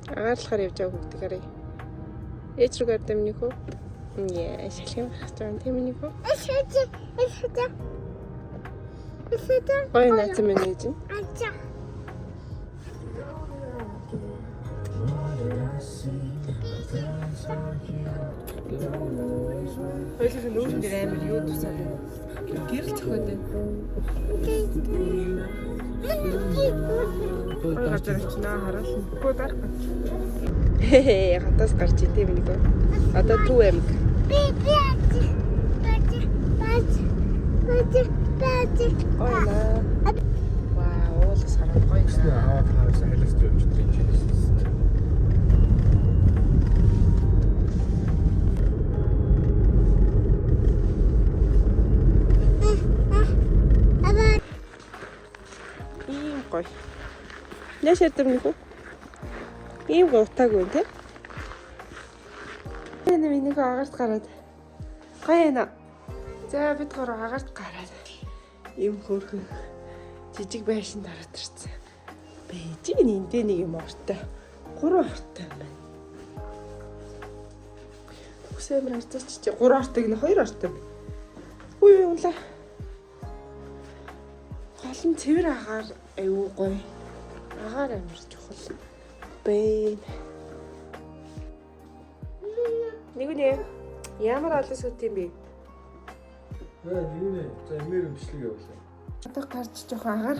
Агаарлахаар явж байгаа хүүхдийг харъя. Ээж рүүгээр дэмнэх үү? Яа, шалхим хатан дэмнэх үү? Ой, наац минь ээж. Ачаа. Хоёул нүүрэн дээр амар юу тусаад байна. Гэрэл цохоод байна. Газар очноо хараад хөө дарах. Хээ хатаас гарч идэв нэг. Одоо Төв аймаг. Ойна. Вау, уулс хараад гоё. Хаваад хаваас хайлгч явж байгаа юм чинь. Гоё. Яаш ядамнах уу? Ийм гутаагүй тий. Энэ миний агаарт гараад. Гоё яана. За бид гурав агаарт гараад. Ийм хөөрхөн жижиг байшин дараад ирсэн. Бэжиг энд нэг юм ортой. 3 ортой юм байна. Үсэмэр харцаач чи 3 ортыг нь 2 ортой. Үгүй юм лаа. Гол нь цэвэр агаар аюу гоё. Агаар амар чухал. Бэн. Нэгүнэ. Ямар олон сүт юм бэ? Нэгүнэ. За эмээр өмчлөг явуулаа. Одоо гарч жоохон агаар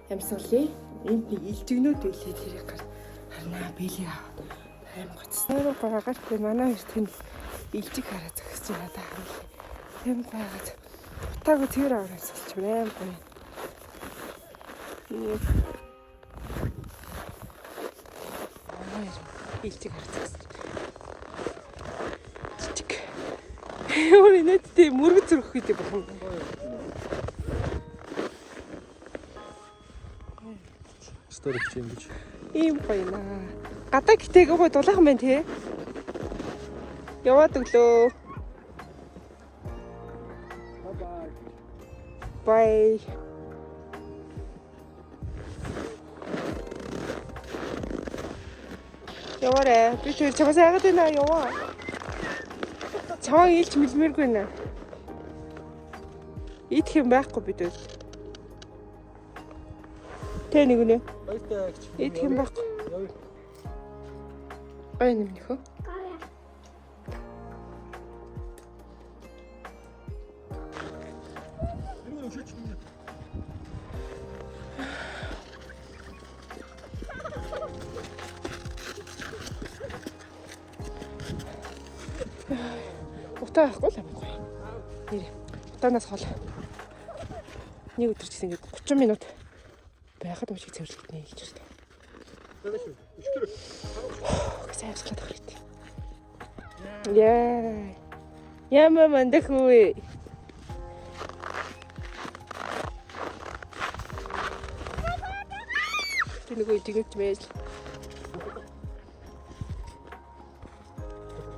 ямсгалээ. Энд нэг илжигнүүд байлээ тэрийг харнаа бэлээ аваад. Аим гоцсон. Өөрөө гаагааргүй манай эртхэн илжиг хараа зогсож байгаа даа. Тэм гаагаад. Утаагүй цэвэр агаар ямсгалч байна гоё. Илжиг харцсан. Чичиг. Өөр инээдтэй мөрөг зөрөх гэдэг байна. Сторич юм гэж. Ийм гоё наа. Гадаа гэтэйг гой дулаахан байна тий. Яваад өглөө. Bye. Яваарэ. Би тэр чамаас яагаад байна яваа. Чамаа илч мэлмэргүй нэ. Идэх юм байхгүй бид үл. Тэ нэг үнэ. Идэх юм байхгүй. Ай нэмнэх үү? Утаа байхгүй л амгүй. Нэр. Утаанаас хол. Нэг өдөр ч ингэ 30 минут байхад уушиг цэвэрлэхэд нийлж байна. Сайн авчлаад байгаа хэрэгтэй. Яа. Яма мандахгүй. Тэнэггүй тэгэж байж.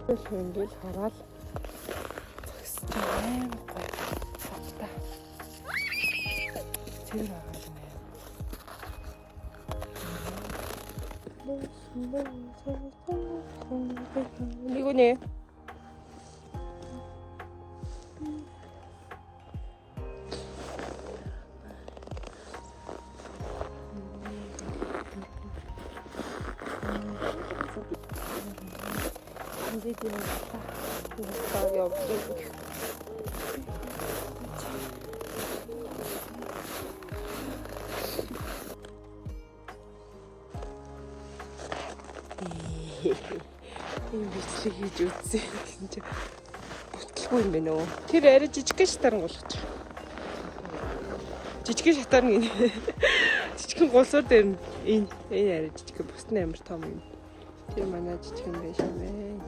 Хөнгөл хараад зогсож аим гоё. Савта. Тэр агаал нэ. Нэгүнэ. Видео так обзор. Ийм бичлэг хийж үзье гэсэн чи бүтлгүй юм байна уу? Тэр арай жижигхэн шатарн болгож байгаа. Жижигхэн шатарн гинэ. Жижигхэн гулсуур дээр энэ арай жижигхэн бус нь амар том юм. Тэр манай жижигхэн байж юм байна.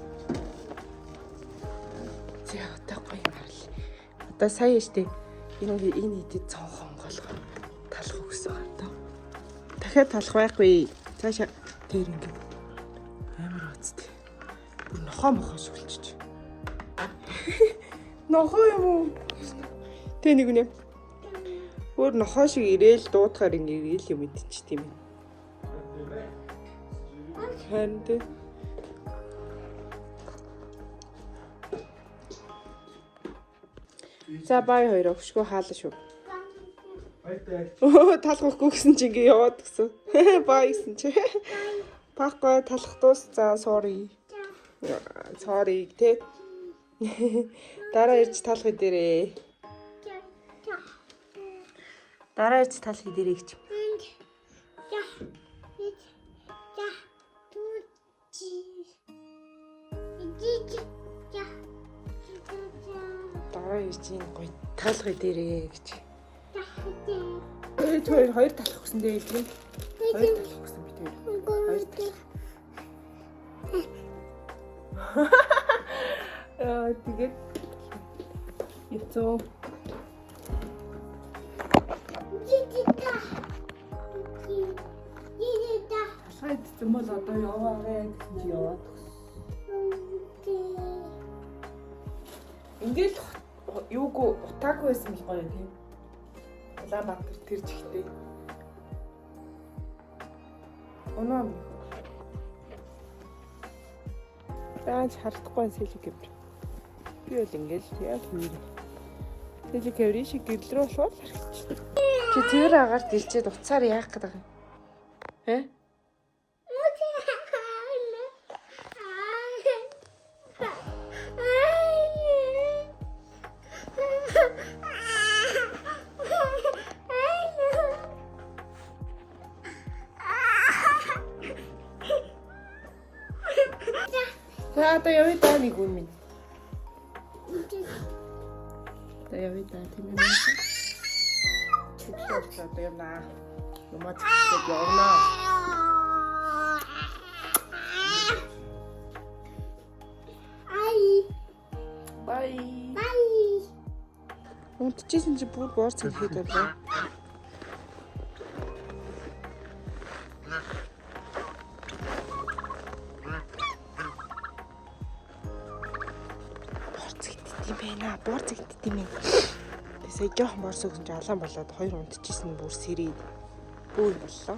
За одоо гоё юм харъя. Одоо сая штэ энэ идэд цонхон голгоо талах өгсөн байгаа даа. Дахиад талах байхгүй. Цаашаа тэр ингэ амар уцтай. Бүр нохоо мохоо сүлчиж. Нохоо юм уу? Тэ нэг үнэ. Өөр нохоо шиг ирээл дуудахаар ингэ ирээл юм идэж тийм ээ. Харин тий. За бай хоёроо хөшгөө хаалаа шүү. Баяртай. Талахгүй гэсэн чи ингээ яваад гисэн. Бай гэсэн чи. Баггүй талах дуус. За sorry. Sorry тий. Дараа ирж талах дээрээ. Дараа ирж талах дээрээ гэж. Дараа ирж ин гоё талах дээрээ гэж. Хоёр талах гэсэн дээ тийм. Хоёр талах гэсэн би тэр. Хоёр талах. Тэгээд яцоо. Сайд зэмэл одоо яваарэ гэсэн чи яваад. Ингээл юугүй утаагүй байсан л гоё тийм. Улаанбаатар тэр жигтэй. Оноо. Яаж харагдахгүй сэлэг гэв. Би бол ингээл яг хүйр. Сэлэг гэври шиг гэрэл рүү шууд харагдчих. Чи тэр агаарт ирчээд уцаар яах гэдэг юм? Хэ? За одоо явъя даа нэг үн минь. Одоо явъя даа тийм юм. Чүчээ одоо явнаа. Юмаа чиглэж явнаа. Бай. Бай. Унтчихсэн чи бүр боорц хэлэхэд болоо. Борц игдэт юм. Тэсээ жоохон борс өгсөн чи алаан болоод хоёр унтчихсэн бүр сэрээд бүү боллоо.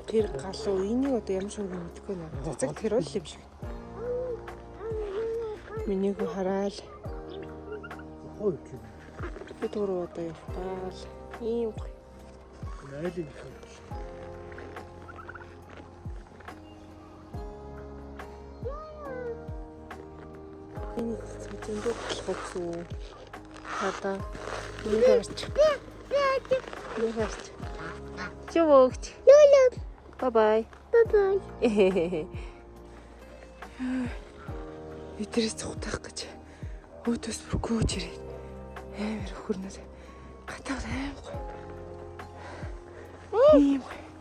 Тэр галуу энийг одоо ямар шиг мэдгүй нэ. Цэцэг тэр бол юм шиг. Минийг хараал. Ой чи. Би түрүү одоо явтаал. Ийм гоё. Найдын. Энэ зөндөө болохгүй. Хата. Нэг харч. Нэг харч. Чөвөгч. Лулу. Бай. Бай. Битрээс цухтах гэж өөдөөс бүр гүйж ирээд амар хөрнөл гатаа аим гоё. Ийм гоё.